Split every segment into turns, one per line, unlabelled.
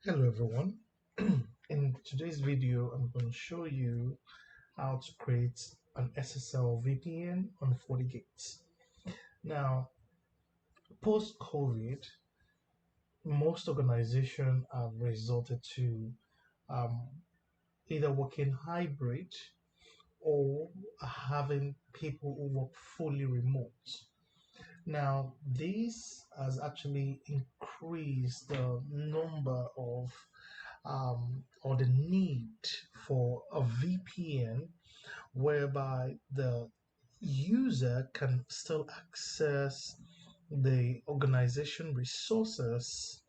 Hello everyone. In today's video, I'm going to show you how to create an SSL VPN on FortiGate. Now, post-COVID, most organizations have resorted to um, either working hybrid or having people who work fully remote. Now, this has actually increased the number of or the need for a VPN whereby the user can still access the organization resources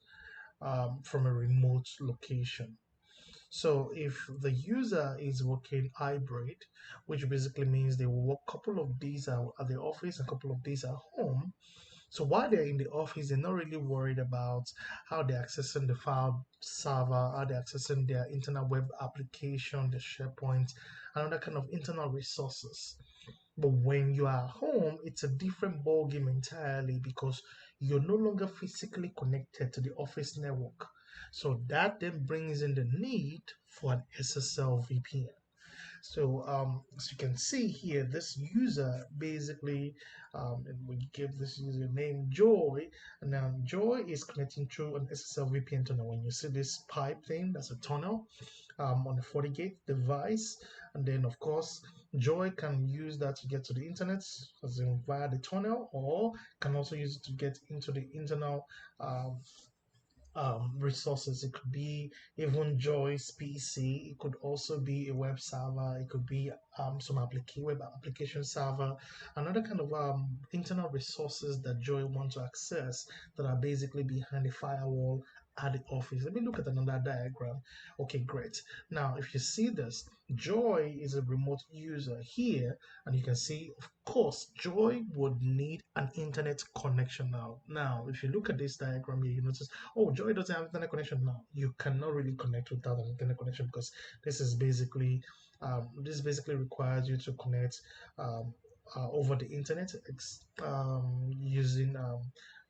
from a remote location. So if the user is working hybrid, which basically means they will work a couple of days at the office and a couple of days at home, so while they're in the office, they're not really worried about how they're accessing the file server, how they're accessing their internal web application, the SharePoint, and other kind of internal resources. But when you are at home, it's a different ballgame entirely because you're no longer physically connected to the office network. So that then brings in the need for an SSL VPN. So as you can see here, this user basically, and we give this user name Joy, and now Joy is connecting through an SSL VPN tunnel. When you see this pipe thing, that's a tunnel on the FortiGate device, and then of course Joy can use that to get to the internet, as in via the tunnel, or can also use it to get into the internal um, resources. It could be even Joy's PC. It could also be a web server. It could be some web application server, another kind of internal resources that Joy wants to access that are basically behind the firewall at the office. Let me look at another diagram. Okay, great. Now, if you see this, Joy is a remote user here, and you can see, of course, Joy would need an internet connection now. Now, if you look at this diagram here, you notice, oh, Joy doesn't have internet connection now. You cannot really connect without an internet connection because this basically requires you to connect over the internet using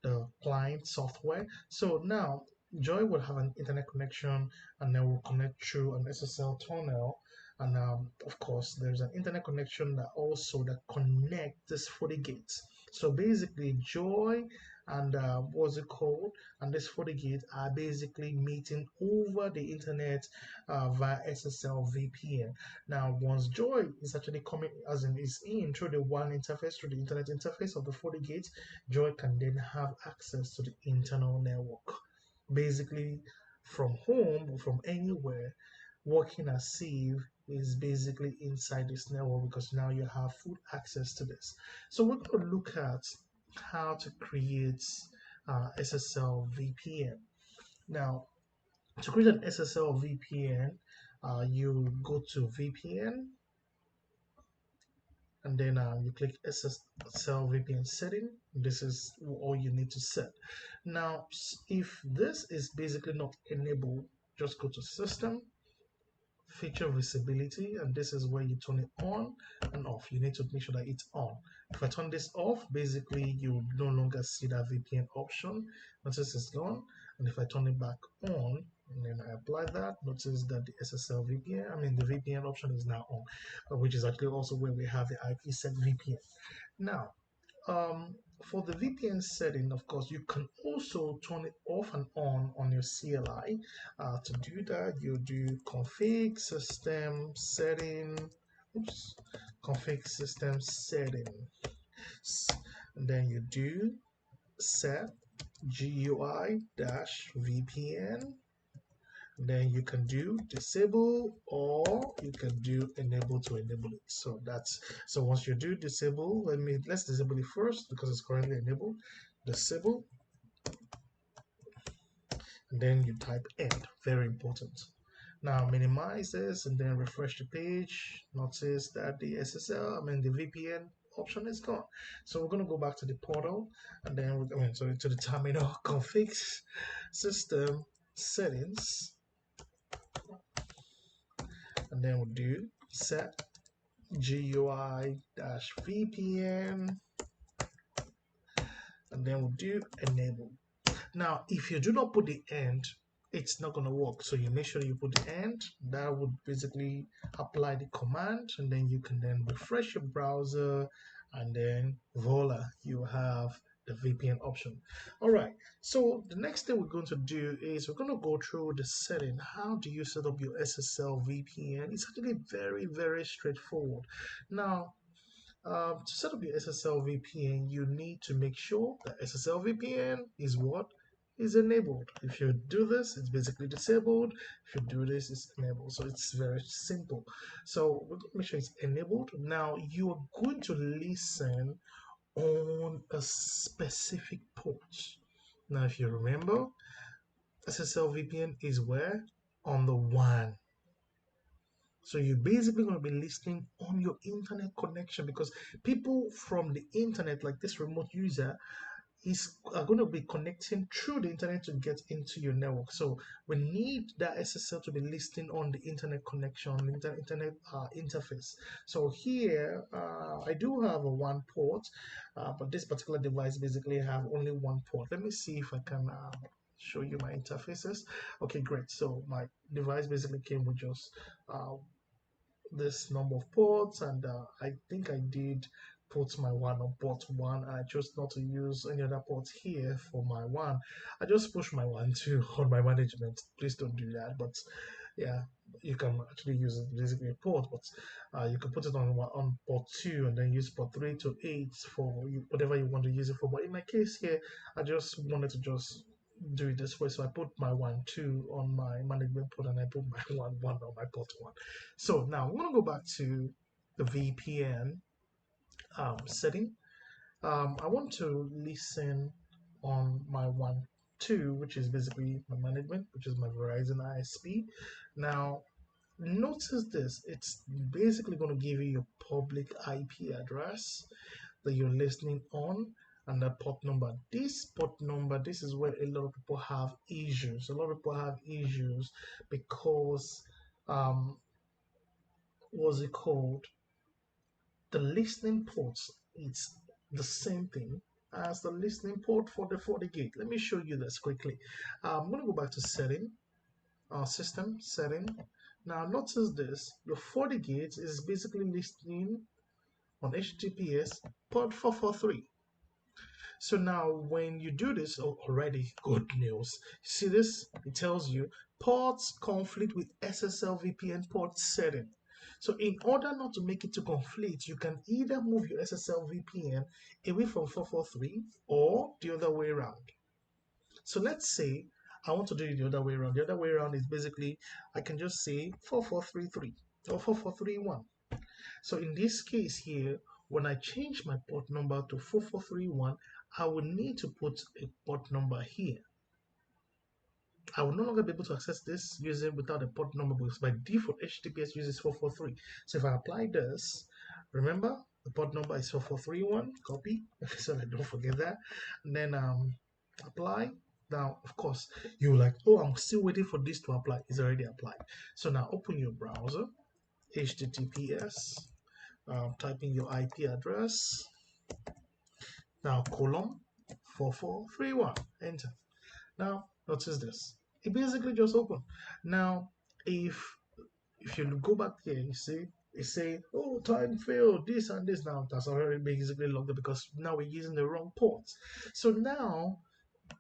the client software. So now Joy will have an internet connection and then will connect through an SSL tunnel. And of course, there's an internet connection that connect this FortiGate. So basically, Joy and what's it called? And this FortiGate are basically meeting over the internet via SSL VPN. Now, once Joy is actually coming, as in is in through the WAN interface, through the internet interface of the FortiGate, Joy can then have access to the internal network. Basically, from home or from anywhere, working as safe is basically inside this network because now you have full access to this. So we're going to look at how to create SSL VPN. Now, to create an SSL VPN, you go to VPN and then you click SSL VPN setting. This is all you need to set. Now, if this is basically not enabled, just go to System, Feature Visibility, and this is where you turn it on and off. You need to make sure that it's on. If I turn this off, basically you no longer see that VPN option. Notice it's gone. And if I turn it back on and then I apply that, notice that the SSL VPN, the VPN option is now on, which is actually also where we have the IPsec VPN. Now, for the VPN setting, of course, you can also turn it off and on your CLI. To do that, you do config system setting, oops, config system setting. And then you do set GUI-VPN. Then you can do disable or you can do enable to enable it. So once you do disable, let's disable it first because it's currently enabled. Disable, and then you type end. Very important. Now minimize this and then refresh the page. Notice that the the VPN option is gone. So we're going to go back to the portal and then to the terminal. Config system settings, and then we'll do set GUI-VPN, and then we'll do enable. Now, if you do not put the end, it's not going to work. So you make sure you put the end. That would basically apply the command, and then you can then refresh your browser, and then voila, you have the VPN option. All right. So the next thing we're going to do is we're going to go through the setting. How do you set up your SSL VPN? It's actually very, very straightforward. Now, to set up your SSL VPN, you need to make sure that SSL VPN is what? Is enabled. If you do this, it's basically disabled. If you do this, it's enabled. So it's very simple. So we're going to make sure it's enabled. Now you are going to listen on a specific port. Now, if you remember, SSL VPN is where? On the WAN. So you're basically going to be listening on your internet connection, because people from the internet, like this remote user, are going to be connecting through the internet to get into your network. So we need that SSL to be listening on the internet connection, the internet interface. So here, I do have a one port, but this particular device basically have only one port. Let me see if I can show you my interfaces. Okay, great. So my device basically came with just this number of ports, and I think I did put my one on port one. I chose not to use any other port here for my one. I just push my one two on my management. Please don't do that. But yeah, you can actually use it basically a port, but you can put it on port two and then use port 3 to 8 for whatever you want to use it for. But in my case here, I just wanted to just do it this way. So I put my one two on my management port, and I put my one on my port one. So now I want to go back to the VPN setting. I want to listen on my one two, which is basically my management, which is my Verizon ISP. Now notice this, it's basically going to give you your public IP address that you're listening on, and the port number. This port number, this is where a lot of people have issues. A lot of people have issues because what's it called? The listening ports, it's the same thing as the listening port for the FortiGate. Let me show you this quickly. I'm going to go back to setting, system setting. Now notice this, your FortiGate is basically listening on HTTPS port 443. So now when you do this, oh, already good news. See this? It tells you ports conflict with SSL VPN port setting. So in order not to make it to conflict, you can either move your SSL VPN away from 443 or the other way around. So let's say I want to do it the other way around. The other way around is basically I can just say 4433 or 4431. So in this case here, when I change my port number to 4431, I will need to put a port number here. I will no longer be able to access this using without a port number, because by default HTTPS uses 443. So if I apply this, remember the port number is 4431, copy, so I don't forget that, and then apply. Now, of course, you're like, oh, I'm still waiting for this to apply. It's already applied. So now open your browser, HTTPS, type in your IP address, now colon 4431, enter. Now notice this, it basically just opened. Now if you go back here, you see it say, oh, time failed, this and this. Now that's already basically logged because now we're using the wrong ports. So now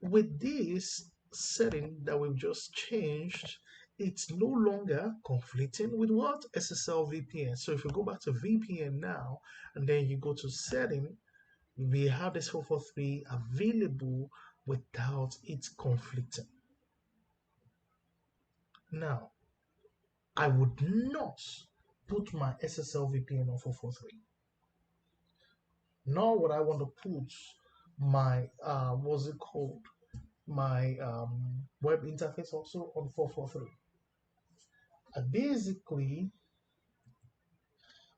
with this setting that we've just changed, it's no longer conflicting with what? SSL VPN. So if you go back to VPN now, and then you go to setting, we have this 443 available without it conflicting. Now, I would not put my SSL VPN on 443. Nor would I want to put my, what's it called? My web interface also on 443. I basically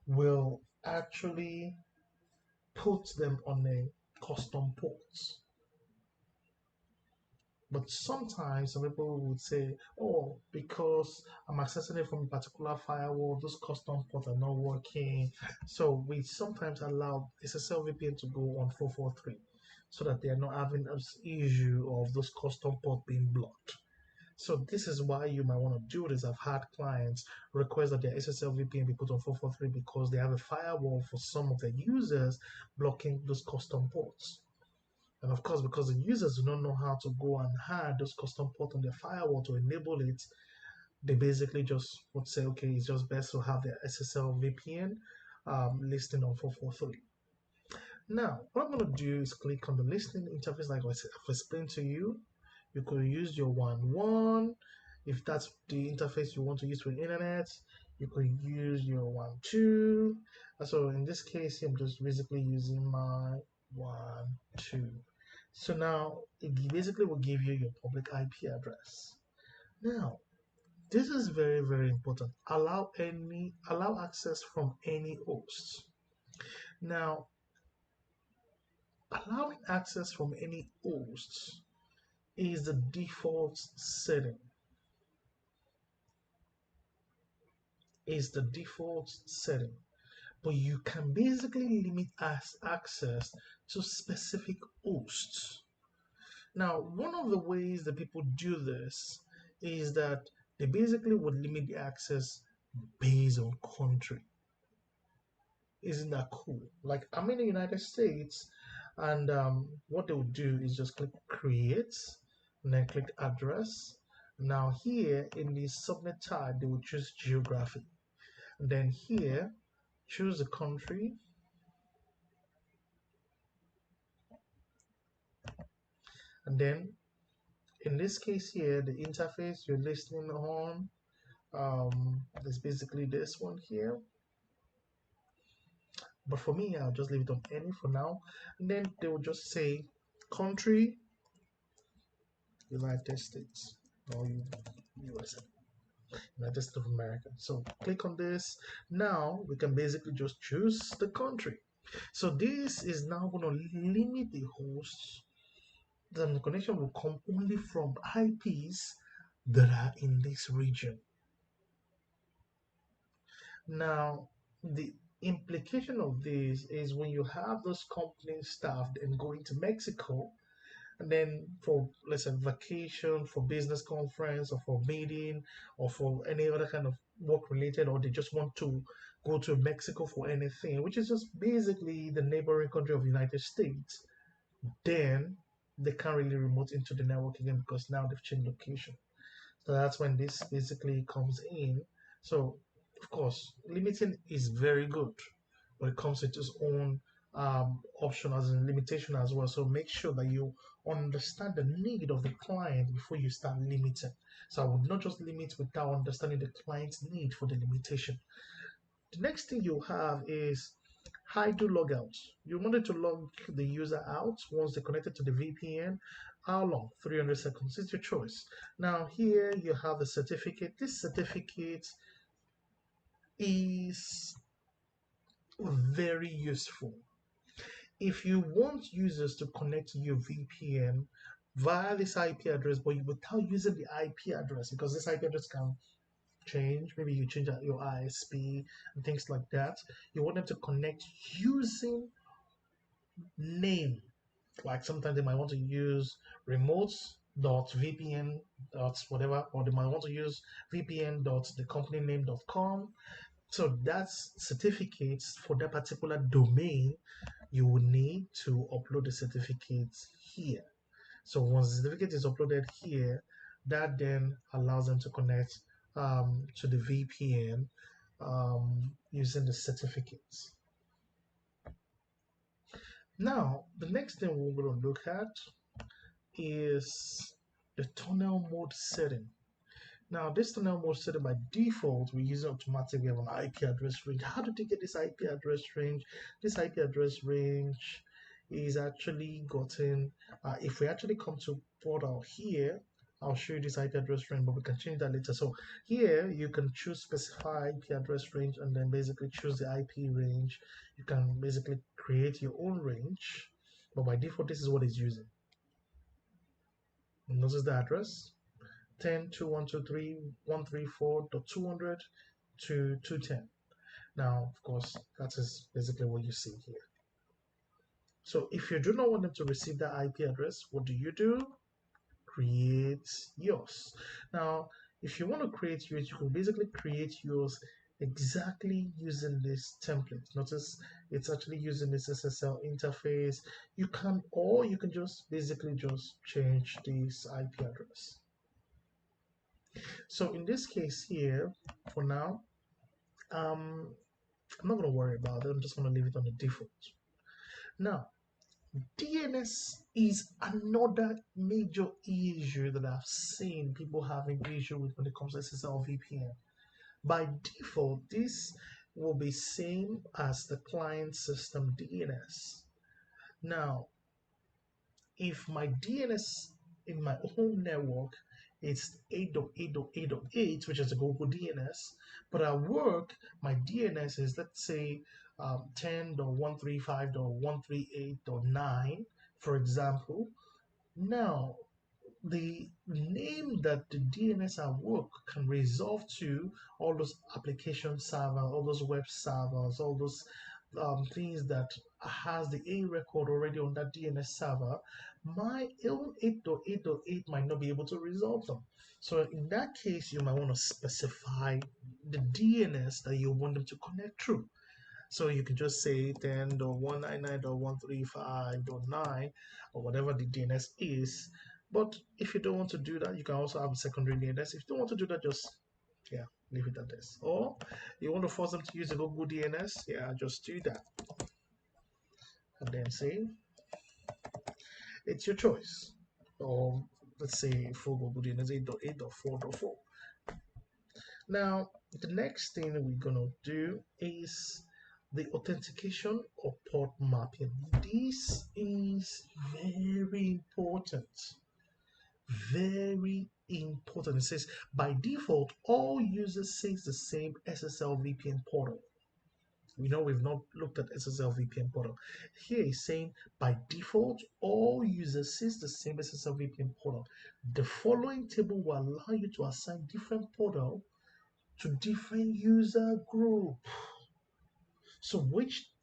will actually put them on a custom port. But sometimes some people would say, oh, because I'm accessing it from a particular firewall, those custom ports are not working. So we sometimes allow SSL VPN to go on 443 so that they are not having this issue of those custom ports being blocked. So this is why you might want to do this. I've had clients request that their SSL VPN be put on 443 because they have a firewall for some of their users blocking those custom ports. And of course, because the users do not know how to go and add those custom ports on their firewall to enable it, they basically just would say, okay, it's just best to have their SSL VPN listing on 443. Now, what I'm going to do is click on the listening interface like I've explained to you. You could use your 1.1 if that's the interface you want to use for the internet. You could use your 1.2. So in this case, I'm just basically using my 1.2. So now it basically will give you your public IP address. Now, this is very, very important. Allow access from any host. Now, allowing access from any host is the default setting. Is the default setting. But you can basically limit access to specific hosts. Now, one of the ways that people do this is that they basically would limit the access based on country. Isn't that cool? Like I'm in the United States, and what they would do is just click create, and then click address. Now here in the subnet tab, they will choose geography. And then here, choose the country, and then in this case here, the interface you're listening on is basically this one here. But for me, I'll just leave it on any for now. And then they will just say country, United States, or USA, United States of America. So click on this. Now we can basically just choose the country. So this is now going to limit the hosts. Then the connection will come only from IPs that are in this region. Now, the implication of this is when you have those company staff and going to Mexico, and then for let's say vacation, for business conference, or for meeting, or for any other kind of work related, or they just want to go to Mexico for anything, which is just basically the neighboring country of the United States, then they can't really remote into the network again because now they've changed location. So that's when this basically comes in. So of course, limiting is very good, but it comes with its own option as a limitation as well. So make sure that you understand the need of the client before you start limiting. So I would not just limit without understanding the client's need for the limitation. The next thing you have is hide do logout. You wanted to log the user out once they're connected to the VPN. How long? 300 seconds. It's your choice. Now here you have the certificate. This certificate is very useful. If you want users to connect to your VPN via this IP address, but without using the IP address, because this IP address can change, maybe you change your ISP and things like that. You want them to connect using name. Like sometimes they might want to use remote.vpn dot whatever, or they might want to use vpn dot the company name.com. So that's certificates for that particular domain. You will need to upload the certificates here. So once the certificate is uploaded here, that then allows them to connect to the VPN using the certificates. Now, the next thing we're going to look at is the tunnel mode setting. Now, this tunnel mode setting by default, we use it automatically. We have an IP address range. How did you get this IP address range? This IP address range is actually gotten, if we actually come to portal here, I'll show you this IP address range, but we can change that later. So here you can choose specify IP address range and then basically choose the IP range. You can basically create your own range, but by default, this is what it's using. Notice the address 10.2.123.134.200 to 210. Now, of course, that is basically what you see here. So if you do not want them to receive that IP address, what do? create yours. Now, if you want to create yours, you can basically create yours exactly using this template. Notice it's actually using this SSL interface. You can, or you can just basically just change this IP address. So in this case here, for now, I'm not going to worry about it. I'm just going to leave it on the default. Now, DNS is another major issue that I've seen people having issue with when it comes to SSL VPN. By default, this will be same as the client system DNS. Now, if my DNS in my home network is 8.8.8.8, which is a Google DNS, but at work, my DNS is, let's say, 10.135.138.9, for example. Now, the name that the DNS at work can resolve to all those application servers, all those web servers, all those things that has the A record already on that DNS server, my own 8.8.8 might not be able to resolve them. So in that case, you might want to specify the DNS that you want them to connect through. So you can just say 10.199.135.9 or whatever the DNS is. But if you don't want to do that, you can also have a secondary DNS. If you don't want to do that, just leave it at this. Or you want to force them to use a Google DNS, just do that. And then say it's your choice. Or let's say full Google DNS 8.8.4.4. Now, the next thing we're gonna do is the authentication or port mapping. This is very important. Very important. It says by default, all users sees the same SSL VPN portal. We know we've not looked at SSL VPN portal. Here it's saying by default, all users sees the same SSL VPN portal. The following table will allow you to assign different portal to different user group. So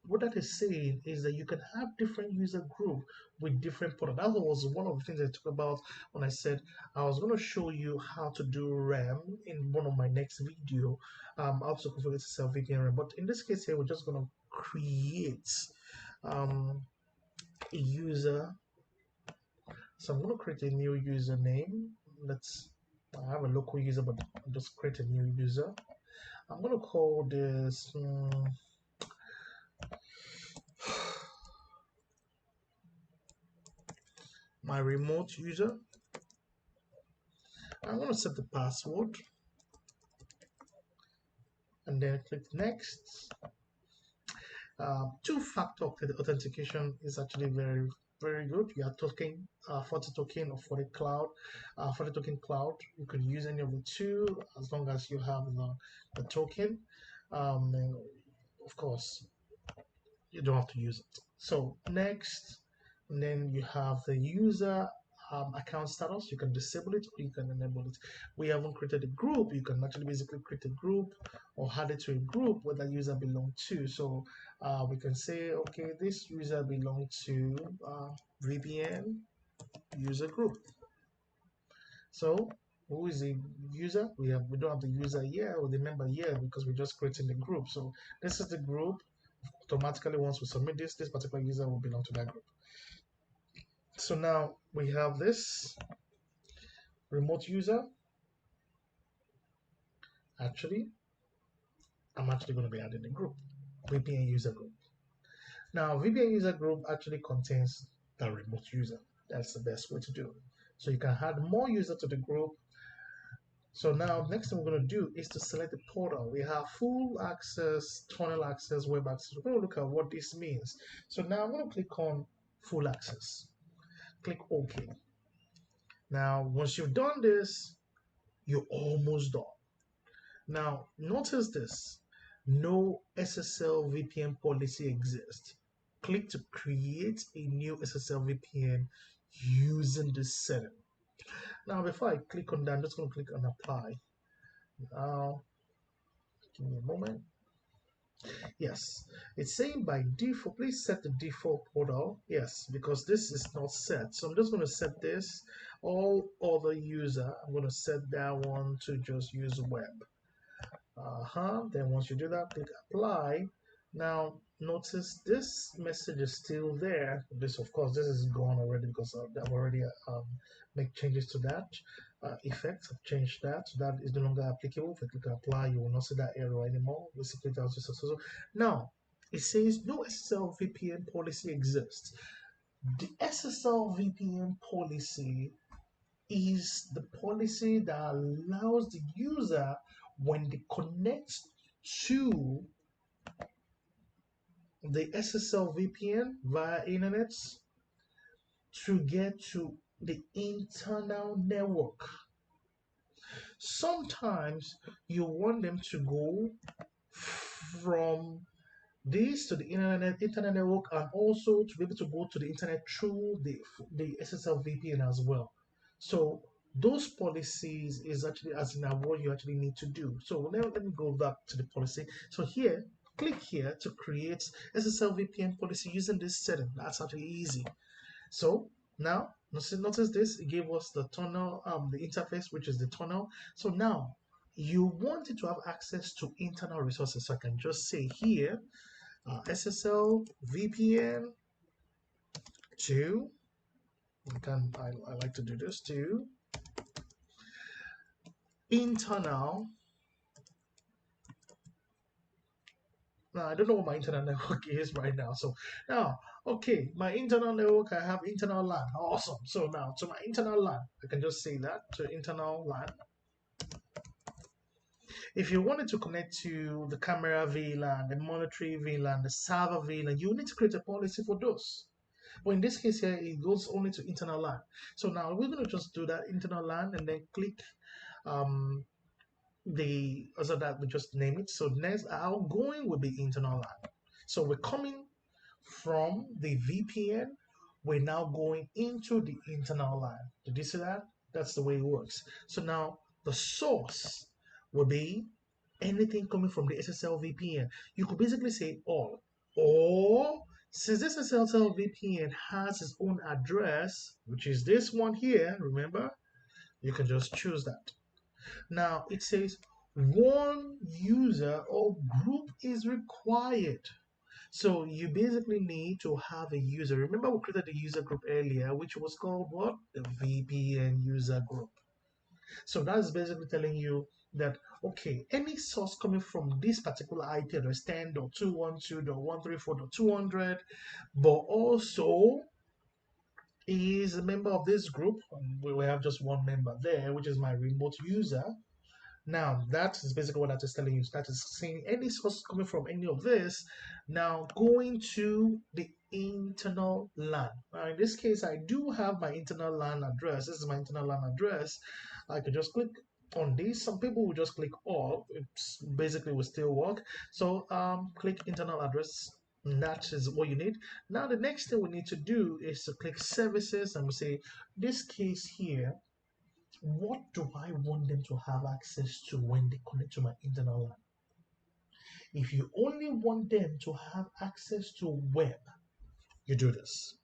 what that is saying is that you can have different user group with different product. That was one of the things I talked about when I said I was going to show you how to do RAM in one of my next video, how to configure SSL VPN RAM. But in this case here, we're just going to create a user. So I'm going to create a new username. I have a local user, but I'll just create a new user. I'm going to call this my remote user. I'm going to set the password and then click next. Two-factor authentication is actually very, very good. You are talking FortiToken or FortiCloud. FortiToken Cloud, you can use any of the two as long as you have the token. And of course, you don't have to use it. So next, and then you have the user account status. You can disable it or you can enable it. We haven't created a group. You can actually basically create a group or add it to a group where that user belongs to. So we can say, okay, this user belongs to VPN user group. So who is the user? We don't have the user here or the member here because we're just creating the group. So this is the group. Automatically, once we submit this particular user will belong to that group. So now we have this remote user. Actually, I'm actually going to be adding a group, VPN user group. Now, VPN user group actually contains the remote user. That's the best way to do it. So you can add more users to the group. So now, next thing we're going to do is to select the portal. We have full access, tunnel access, web access. We're going to look at what this means. So now I'm going to click on full access. Click OK. Now, once you've done this, you're almost done. Now, notice this. No SSL VPN policy exists. Click to create a new SSL VPN using this setting. Now, before I click on that, I'm just going to click on apply. Now, give me a moment. Yes, it's saying by default, please set the default portal. Yes, because this is not set. So I'm just going to set this. All other user, I'm going to set that one to just use web. Then once you do that, click apply. Now notice this message is still there. This, of course, this is gone already because I've already make changes to that effect. I've changed that, so that is no longer applicable. If you click apply, you will not see that error anymore. Basically, that's just successful. Now it says no SSL VPN policy exists. The SSL VPN policy is the policy that allows the user when they connect to the SSL VPN via internet to get to the internal network. Sometimes you want them to go from this to the internet network and also to be able to go to the internet through the SSL VPN as well. So those policies is actually as in what you actually need to do. So let me go back to the policy. So here, click here to create SSL VPN policy using this setting. That's actually easy. So now notice this, it gave us the tunnel, the interface, which is the tunnel. So now you want it to have access to internal resources. So I can just say here SSL VPN to, I like to do this to internal. Now I don't know what my internal network is right now. So now, okay, my internal network, I have internal LAN. Awesome. So now to my internal LAN, I can just say that to internal LAN. If you wanted to connect to the camera VLAN, the monitoring VLAN, the server VLAN, you need to create a policy for those. But in this case here, it goes only to internal LAN. So now we're going to just do that internal LAN and then click um, the so that we just name it. So next, outgoing will be internal LAN. So we're coming from the VPN. We're now going into the internal LAN. Did you see that? That's the way it works. So now the source will be anything coming from the SSL VPN. You could basically say all. Or since this SSL VPN has its own address, which is this one here, remember, you can just choose that. Now it says one user or group is required. So you basically need to have a user. Remember we created a user group earlier, which was called what? The VPN user group. So that's basically telling you that, okay, any source coming from this particular IP address 10.212.134.200, but also is a member of this group. We have just one member there, which is my remote user. Now, that is basically what that is telling you. That is saying any source coming from any of this, now going to the internal LAN. Now, in this case, I do have my internal LAN address. This is my internal LAN address. I could just click on this. Some people will just click all. It's basically will still work. So click internal address. And that is what you need. Now, the next thing we need to do is to click services and we say, this case here, what do I want them to have access to when they connect to my internal LAN? If you only want them to have access to web, you do this.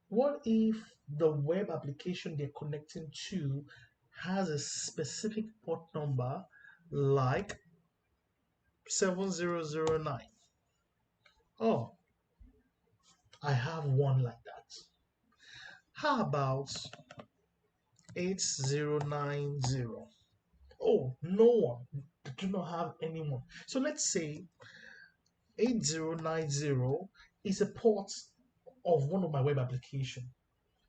What if the web application they're connecting to has a specific port number like 7009? Oh, I have one like that. How about 8090? Oh, no one. I do not have anyone. So let's say 8090 is a port of one of my web application.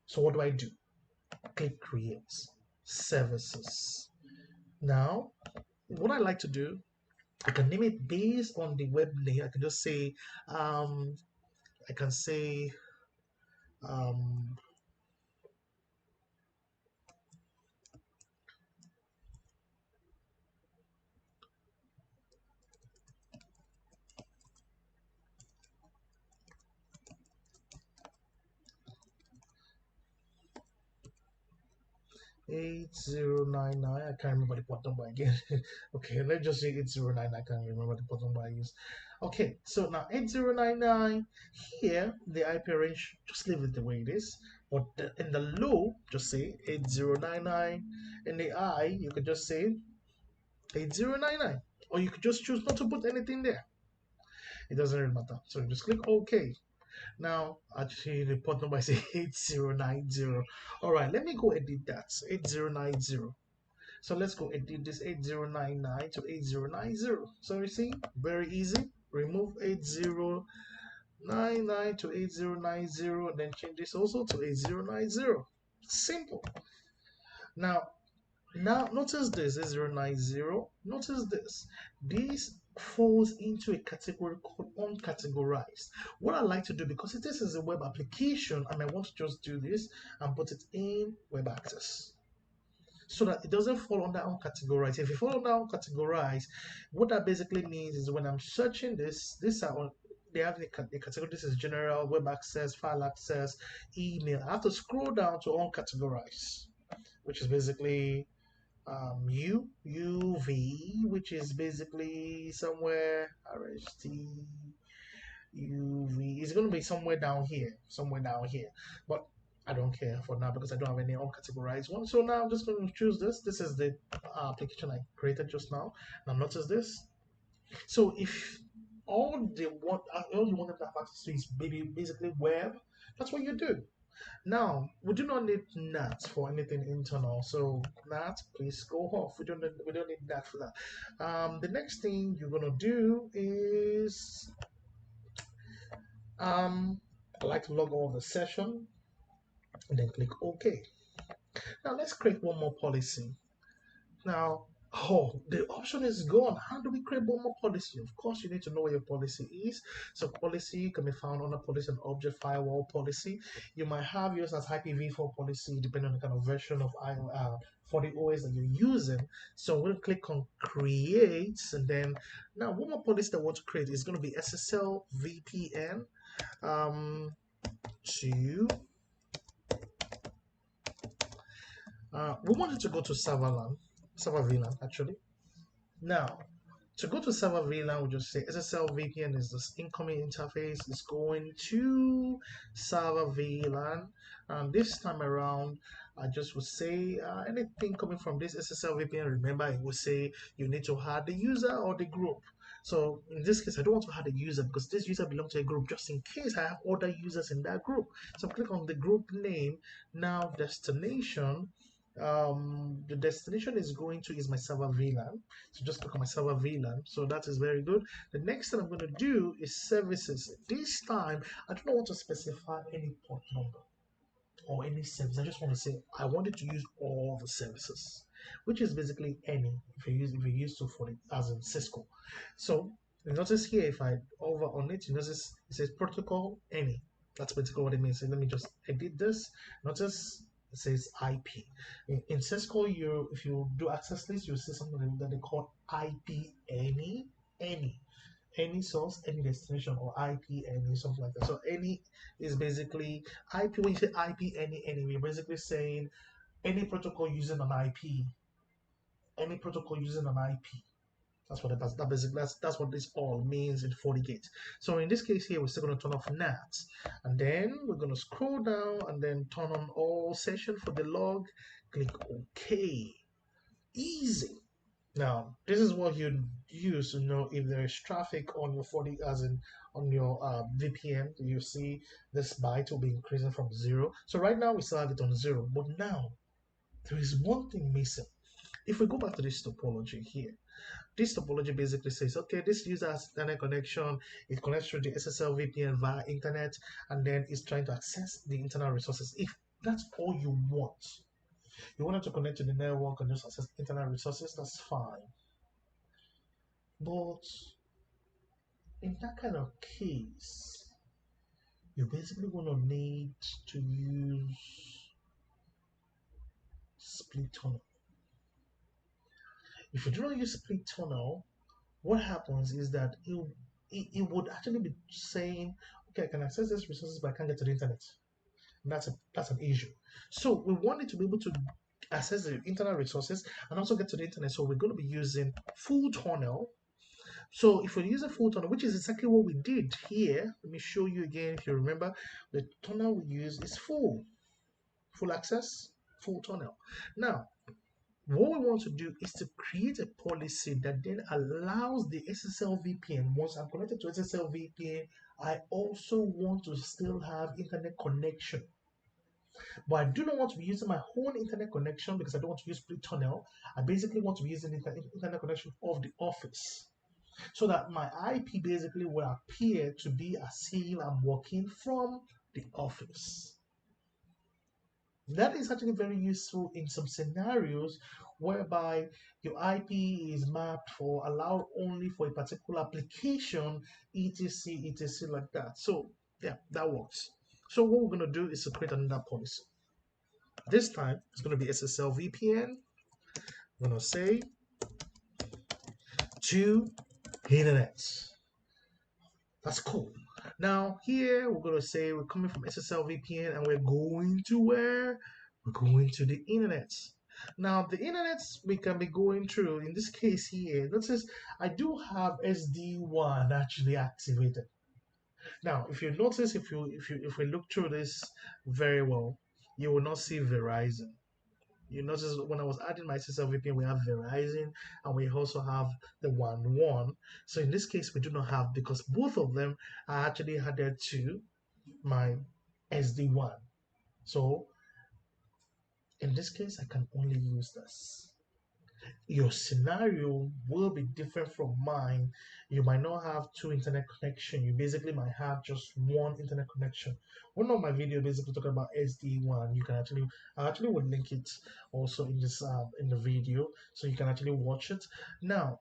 So what do? Click create services. Now, what I like to do, I can name it based on the web name. I can just say, I can say, um, 8099. I can't remember the port number again. Okay, let's just say 8099. I can't remember the port number I used. Okay, so now 8099 here, the IP range, just leave it the way it is. But in the low, just say 8099. In the I, you could just say 8099. Or you could just choose not to put anything there. It doesn't really matter. So you just click OK. Now, actually, the port number is 8090. All right, let me go edit that. 8090. So let's go edit this 8099 to 8090. So you see, very easy. Remove 8099 to 8090 and then change this also to 8090. Simple. Now, notice this 8090. Notice this. This falls into a category called uncategorized. What I like to do, because this is a web application and I want to just do this and put it in web access so that it doesn't fall under uncategorized. If you fall under uncategorized, what that basically means is when I'm searching this are on, they have the category. This is general, web access, file access, email. I have to scroll down to uncategorized, which is basically UV, which is basically somewhere RST UV is going to be somewhere down here. But I don't care for now because I don't have any uncategorized one. So now I'm just going to choose this. This is the application I created just now. Now notice this. So if all you want them to have access to is basically web, that's what you do. Now, we do not need NAT for anything internal. So NAT, please go off. We don't need that for that. The next thing you're gonna do is I like to log all the session and then click OK. Now let's create one more policy. Now, oh, the option is gone. How do we create one more policy? Of course, you need to know what your policy is. So policy can be found under policy and object firewall policy. You might have yours as IPv4 policy, depending on the kind of version of for the OS that you're using. So we'll click on create, and then now one more policy that I want to create is going to be SSL VPN. To we wanted to go to server VLAN actually. Now, to go to server VLAN, we just say SSL VPN is this incoming interface. It's going to server VLAN. And this time around, I just would say anything coming from this SSL VPN, remember, it will say you need to add the user or the group. So in this case, I don't want to add a user because this user belongs to a group just in case I have other users in that group. So click on the group name. Now, destination. The destination is going to is my server VLAN. So just click on my server VLAN. So that is very good. The next thing I'm going to do is services. This time, I don't want to specify any port number or any service. I just want to say I wanted to use all the services, which is basically any. If you use 240 as in Cisco. So you notice here if I over on it, you notice it says protocol any. That's basically what it means. So let me just edit this. Notice it says IP. In Cisco, if you do access list, you'll see something that they call IP any source, any destination, or IP any something like that. So any is basically IP. When you say IP any, we're basically saying any protocol using an IP, any protocol using an IP. That's what that basically that's what this all means in FortiGate. So in this case here, we're still going to turn off NAT, and then we're going to scroll down and then turn on all session for the log. Click OK. Easy. Now, this is what you use to know if there is traffic on your 40, as in on your VPN. You see this byte will be increasing from 0. So right now we still have it on 0, but now there is one thing missing. If we go back to this topology here, this topology basically says, okay, this user has internet connection, it connects through the SSL VPN via internet, and then it's trying to access the internal resources. If that's all you want, you wanted to connect to the network and just access internet resources, that's fine. But in that kind of case, you're basically going to need to use split tunnel. If you do not use split tunnel, what happens is that it would actually be saying, okay, I can access these resources, but I can't get to the internet. And that's an issue. So we want it to be able to access the internet resources and also get to the internet. So we're going to be using full tunnel. So if we're using full tunnel, which is exactly what we did here, let me show you again. If you remember, the tunnel we use is full access, full tunnel. Now, what we want to do is to create a policy that then allows the SSL VPN. Once I'm connected to SSL VPN, I also want to still have internet connection. But I do not want to be using my own internet connection because I don't want to use split tunnel. I basically want to be using the internet connection of the office so that my IP basically will appear to be as if I'm working from the office. That is actually very useful in some scenarios whereby your IP is mapped for allowed only for a particular application, etc., etc., like that. So yeah, that works. So what we're going to do is to create another policy. This time it's going to be SSL VPN. I'm going to say to internet. That's cool. Now here we're going to say we're coming from SSL VPN and we're going to where? We're going to the internet. Now the internet we can be going through, in this case here, notice I do have SD1 actually activated. Now if you notice, if we look through this very well, you will not see Verizon. You notice when I was adding my SSL VPN, we have Verizon and we also have the 1.1. So in this case, we do not have because both of them are actually added to my SD1. So in this case, I can only use this. Your scenario will be different from mine. You might not have two internet connection. You basically might have just one internet connection. One of my video basically talking about SD1. You can actually, I actually would link it also in this in the video, so you can actually watch it. Now,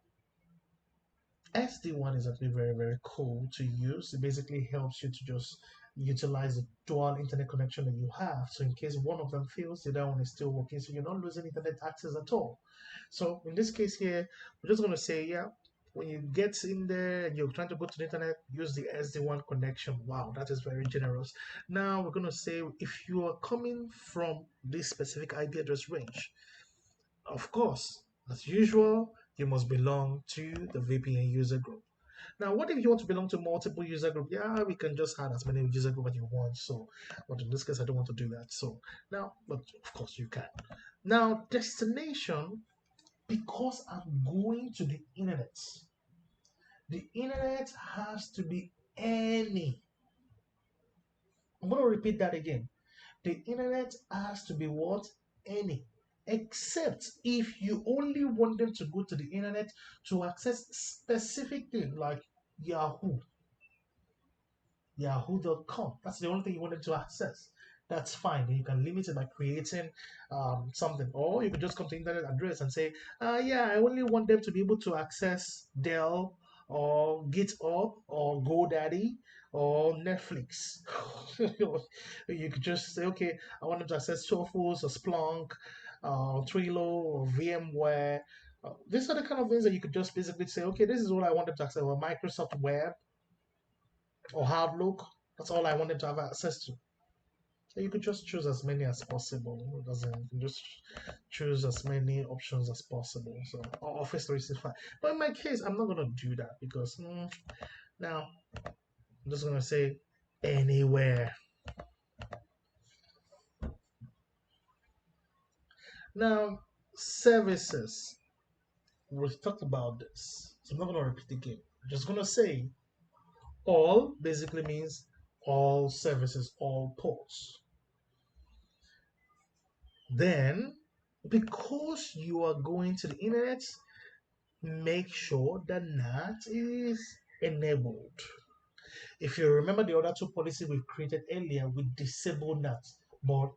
SD1 is actually very cool to use. It basically helps you to just utilize the dual internet connection that you have. So in case one of them fails, the other one is still working. So you're not losing internet access at all. So in this case here, we're just going to say, yeah, when you get in there and you're trying to go to the internet, use the SD1 connection. Wow, that is very generous. Now we're going to say if you are coming from this specific IP address range, of course, as usual, you must belong to the VPN user group. Now, what if you want to belong to multiple user group? Yeah, we can just add as many user group as you want. So, but in this case, I don't want to do that. So now, but of course you can. Now, destination, because I'm going to the internet has to be any. I'm going to repeat that again. The internet has to be what? Any. Except if you only want them to go to the internet to access specific things like Yahoo, yahoo.com. That's the only thing you want them to access. That's fine. You can limit it by creating something. Or you could just come to internet address and say, yeah, I only want them to be able to access Dell or GitHub or GoDaddy or Netflix. You could just say, okay, I want them to access Sophos or Splunk, Trello or VMware. These are the kind of things that you could just basically say, okay, this is what I want them to access, or Microsoft Web or Outlook. That's all I want them to have access to. So you could just choose as many as possible. It doesn't, you can just choose as many options as possible. So Office 365. But in my case, I'm not gonna do that because now I'm just gonna say anywhere. Now services. We've talked about this, so I'm not gonna repeat again. I'm just gonna say all basically means all services, all ports. Then, because you are going to the internet, make sure that NAT is enabled. If you remember the other two policies we've created earlier, we disable NAT. But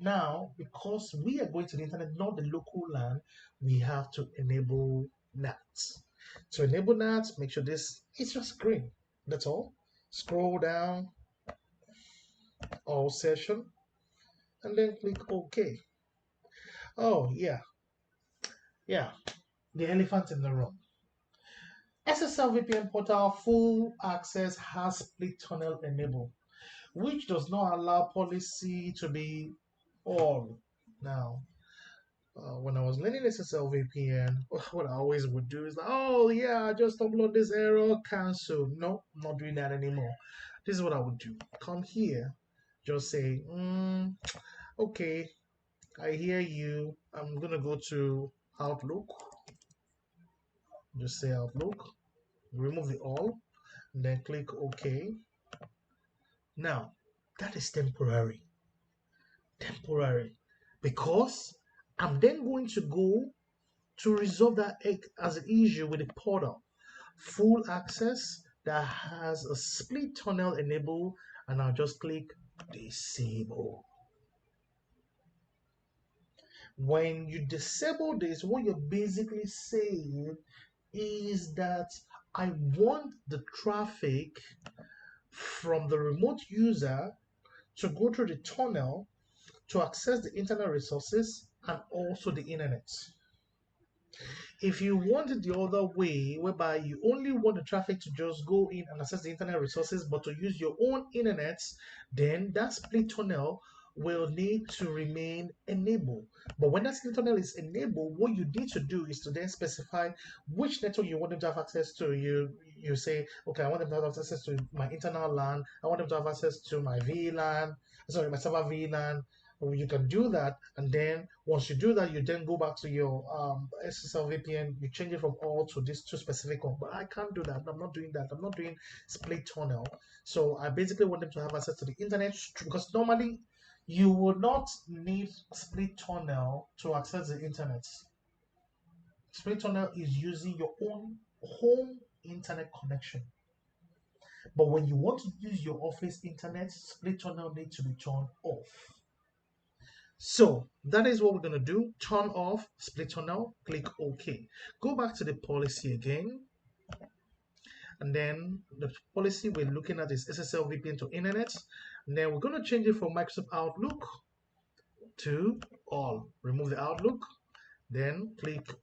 now, because we are going to the internet, not the local LAN, we have to enable NAT. To enable NAT, make sure this is just green. That's all. Scroll down, all session, and then click OK. Oh, yeah, the elephant in the room. SSL VPN portal full access has split tunnel enabled, which does not allow policy to be all. Now, when I was learning SSL VPN, what I always would do is like, oh yeah, just upload this error, cancel. No, I'm not doing that anymore. This is what I would do. Come here, just say, okay, I hear you. I'm gonna go to Outlook. Just say Outlook, remove the all, and then click OK. Now, that is temporary. Temporary. Because I'm then going to go to resolve that as an issue with the portal. Full access that has a split tunnel enabled, and I'll just click disable. When you disable this, what you're basically saying is that I want the traffic from the remote user to go through the tunnel to access the internet resources and also the internet. If you want it the other way, whereby you only want the traffic to just go in and access the internet resources, but to use your own internet, then that split tunnel will need to remain enabled. But when that split tunnel is enabled, what you need to do is to then specify which network you want them to have access to. You say, okay, I want them to have access to my internal LAN. I want them to have access to my VLAN, sorry, my server VLAN. You can do that, and then once you do that, you then go back to your SSL VPN. You change it from all to this two specific one. But I can't do that. I'm not doing that. I'm not doing split tunnel. So I basically want them to have access to the internet, because normally you will not need split tunnel to access the internet. Split tunnel is using your own home internet connection. But when you want to use your office internet, split tunnel needs to be turned off. So that is what we're going to do. Turn off split tunnel, click OK. Go back to the policy again. And then the policy we're looking at is SSL VPN to internet. And then we're going to change it from Microsoft Outlook to all. Remove the Outlook. Then click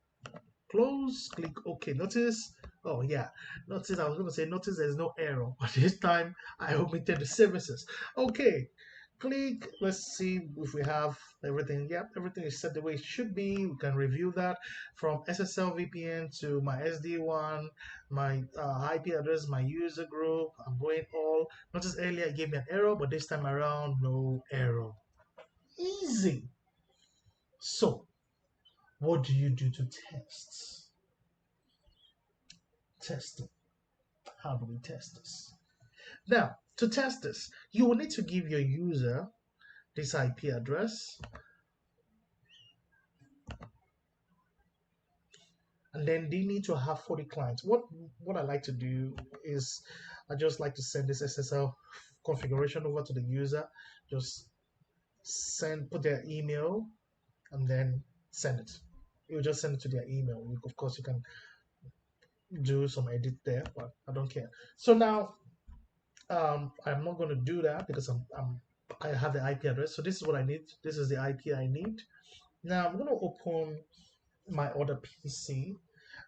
close, click OK. Notice, oh yeah, notice I was going to say, notice there's no error. But this time I omitted the services. Okay. Click, let's see if we have everything. Yep, everything is set the way it should be. We can review that from SSL VPN to my SD1, my IP address, my user group. I'm going all. Notice earlier it gave me an error, but this time around, no error. Easy. So, what do you do to test? Testing. How do we test this? Now, to test this, you will need to give your user this IP address, and then they need to have 40 clients. What I like to do is I just like to send this SSL configuration over to the user, just put their email, and then send it. You just send it to their email. Of course, you can do some edit there, but I don't care. So now I'm not going to do that because I have the IP address. So this is what I need. This is the IP I need. Now I'm going to open my other PC,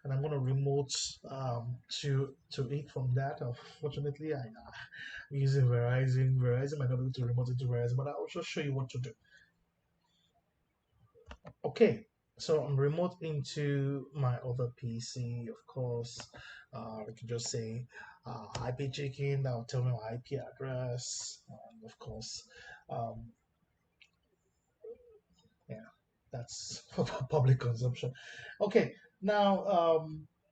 and I'm going to remote to it from that. Unfortunately, I'm using Verizon. Verizon might not be able to remote into Verizon, but I'll just show you what to do. Okay, so I'm remote into my other PC. Of course, I can just say IP checking. That'll tell me my IP address. And of course, um, yeah, that's for public consumption. Okay, now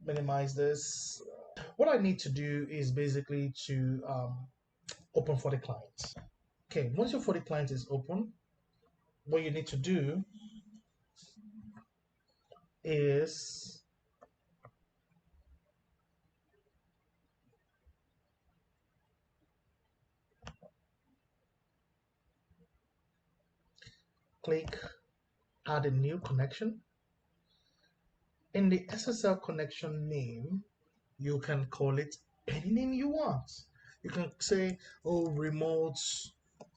minimize this. What I need to do is basically to open for the client. Okay, once your 40 client is open, what you need to do is click add a new connection. In the SSL connection name, you can call it any name you want. You can say, oh, remote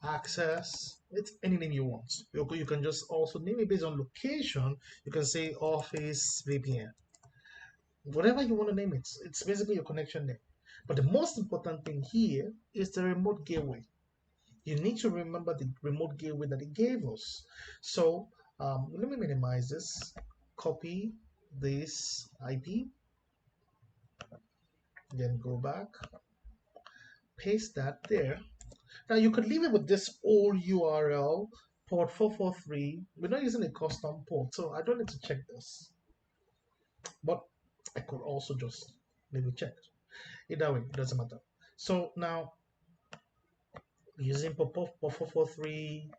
access. It's any name you want. You can just also name it based on location. You can say office VPN. Whatever you want to name it, it's basically your connection name. But the most important thing here is the remote gateway. You need to remember the remote gateway that it gave us. So Let me minimize this. Copy this IP, then go back, paste that there. Now you could leave it with this old URL, port 443. We're not using a custom port, so I don't need to check this. But I could also just leave it checked. Either way, it doesn't matter. So now using port 443,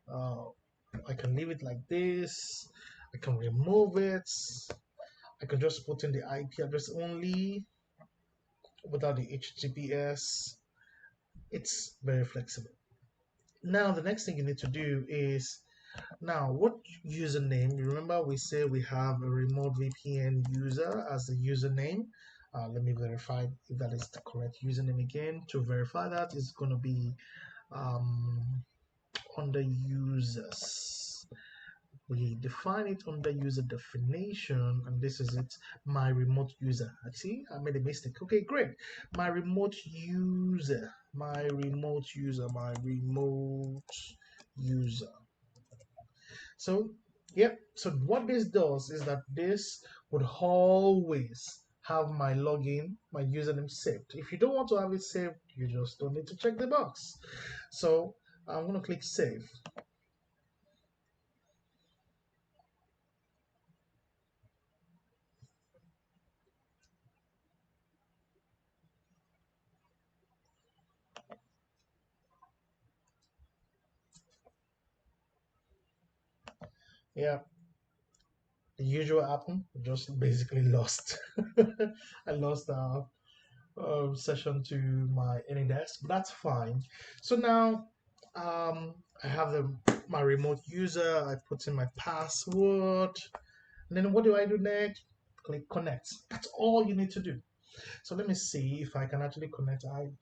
I can leave it like this. I can remove it. I can just put in the IP address only without the HTTPS. It's very flexible. Now the next thing you need to do is, now what username? Remember we say we have a remote VPN user as the username. Let me verify if that is the correct username again. To verify that is going to be under users. We define it under user definition, and this is it, my remote user. See, I made a mistake. Okay, great. My remote user, my remote user, my remote user. So, yep. So what this does is that this would always have my login, my username saved. If you don't want to have it saved, you just don't need to check the box. So I'm going to click save. Yeah, the usual happened. Just basically lost. I lost the session to my AnyDesk, but that's fine. So now I have my remote user. I put in my password. And then what do I do next? Click connect. That's all you need to do. So let me see if I can actually connect. I'm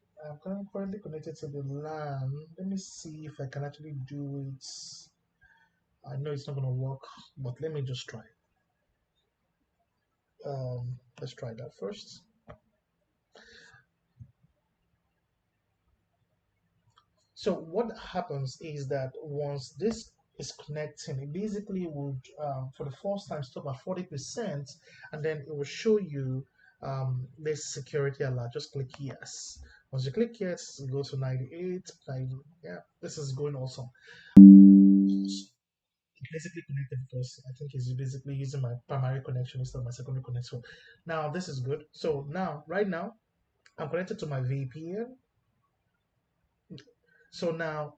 currently connected to the LAN. Let me see if I can actually do it. I know it's not going to work, but let me just try. Let's try that first. So what happens is that once this is connecting, it basically would, for the first time, stop at 40%, and then it will show you this security alert. Just click yes. Once you click yes, go to 98. Yeah, this is going awesome. It basically connected because I think it's basically using my primary connection instead of my secondary connection. Now this is good. So now, right now, I'm connected to my VPN. So now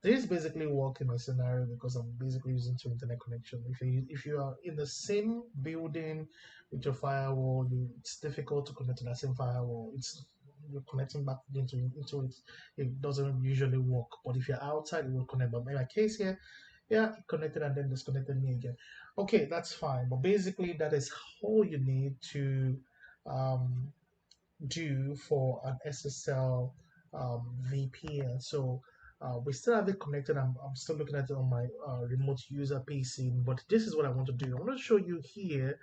this basically work in my scenario because I'm basically using two internet connection. If you are in the same building with your firewall, it's difficult to connect to that same firewall. You're connecting back into it. It doesn't usually work. But if you're outside, it will connect. But in my case here, yeah, it connected and then disconnected me again. Okay, that's fine. But basically, that is all you need to um, do for an SSL VPN. So we still have it connected. I'm still looking at it on my remote user PC, but this is what I want to do. I want to show you here.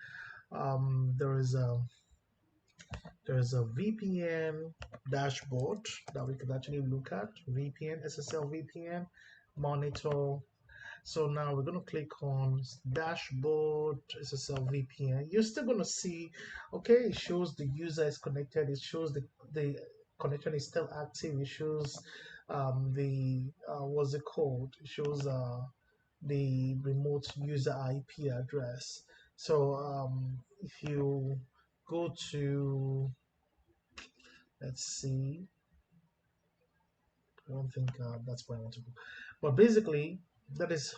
There is a VPN dashboard that we could actually look at. VPN, SSL VPN, monitor. So now we're going to click on dashboard SSL VPN. You're still going to see, okay, it shows the user is connected. It shows the connection is still active. It shows what's it called? It shows the remote user IP address. So if you go to, let's see, I don't think that's where I want to go. But basically, that is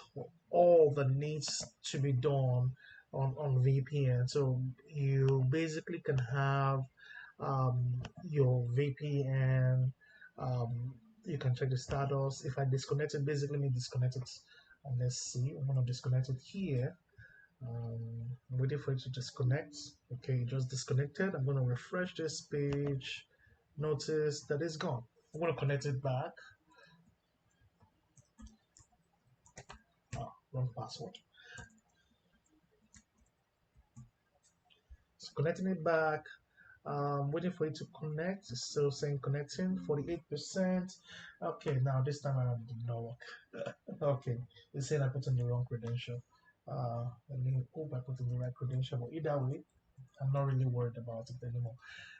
all that needs to be done on VPN. So you basically can have your VPN. You can check the status. If I disconnect it, basically me disconnect it. And let's see, I'm gonna disconnect it here. I'm waiting for it to disconnect. Okay, it just disconnected. I'm gonna refresh this page. Notice that it's gone. I'm gonna connect it back. Wrong password. So connecting it back. Waiting for it to connect. It's still saying connecting. 48%. Okay, now this time around it did not work. Okay, it's saying I put in the wrong credential. Let me hope I put in the right credential, but either way, I'm not really worried about it anymore.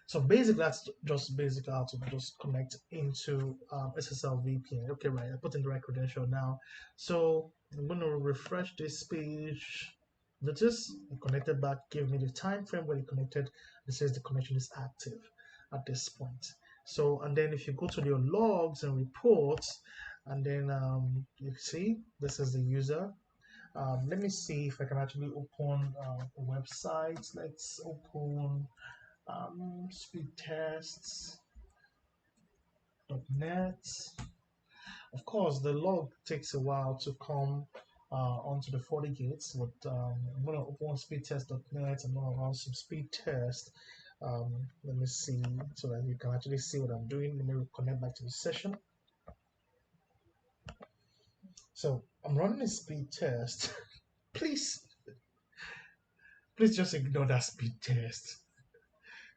So basically, that's just basically how to just connect into SSL VPN. Okay, right. I put in the right credential now. So I'm going to refresh this page. Notice it connected back, give me the time frame when it connected. It says the connection is active at this point. So, and then if you go to your logs and reports, and then you see this is the user. Let me see if I can actually open a website. Let's open speedtests.net. Of course, the log takes a while to come onto the FortiGates, but I'm going to open speedtest.net. I'm going to run some speed test. Let me see so that you can actually see what I'm doing. Let me connect back to the session. So I'm running a speed test. please, please just ignore that speed test.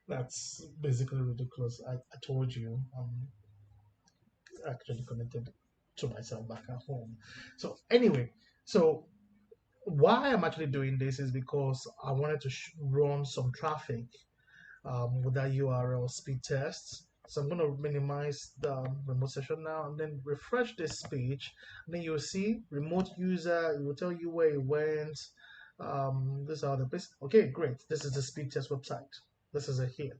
That's basically ridiculous. I told you I'm actually connected to myself back at home. So anyway, so why I'm actually doing this is because I wanted to run some traffic with that URL speed test. So I'm going to minimize the remote session now and then refresh this page. And then you'll see remote user. It will tell you where it went. These are the best. Okay, great. This is the speed test website. This is it here.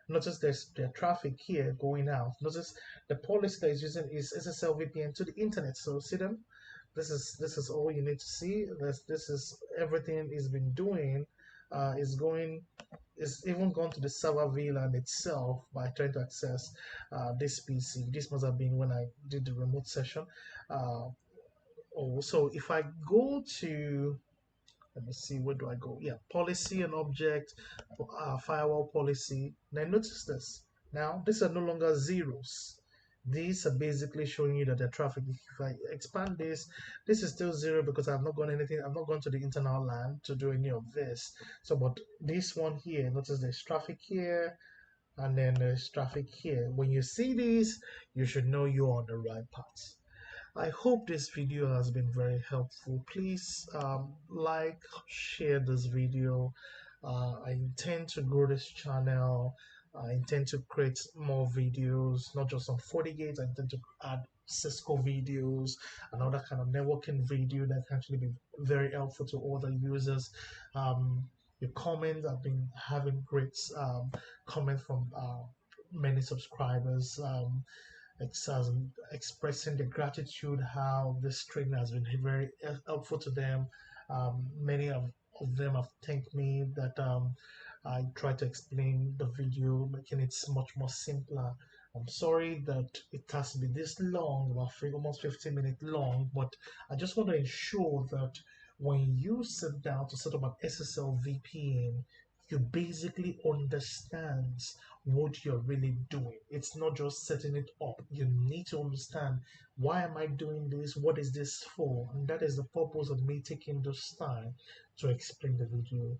Notice there's traffic here going out. Notice the policy that is using is SSL VPN to the internet. So see them. This is all you need to see. This is everything it's been doing. Is going is even gone to the server VLAN itself by trying to access this PC. This must have been when I did the remote session. So if I go to, let me see, where do I go? Yeah, policy and object, firewall policy. Now notice this. Now these are no longer zeros. These are basically showing you that the traffic. If I expand this, this is still zero because I've not gone anything. I've not gone to the internal LAN to do any of this. So, but this one here, notice there's traffic here, and then there's traffic here. When you see this, you should know you're on the right path. I hope this video has been very helpful. Please like, share this video. I intend to grow this channel. I intend to create more videos, not just on FortiGate. I intend to add Cisco videos and other kind of networking video that can actually be very helpful to other users. Your comments, I've been having great comments from many subscribers. Expressing the gratitude how this training has been very helpful to them. Many of them have thanked me that I try to explain the video, making it much more simpler. I'm sorry that it has to be this long, about almost 15 minutes long, but I just want to ensure that when you sit down to set up an SSL VPN, you basically understand what you're really doing. It's not just setting it up. You need to understand, why am I doing this? What is this for? And that is the purpose of me taking this time to explain the video.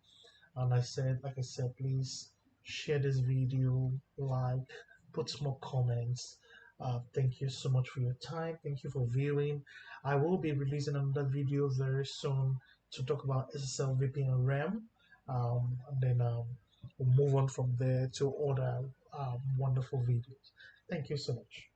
And like I said, please share this video, like, put some more comments. Thank you so much for your time. Thank you for viewing. I will be releasing another video very soon to talk about SSL VPN RAM. And then we'll move on from there to other wonderful videos. Thank you so much.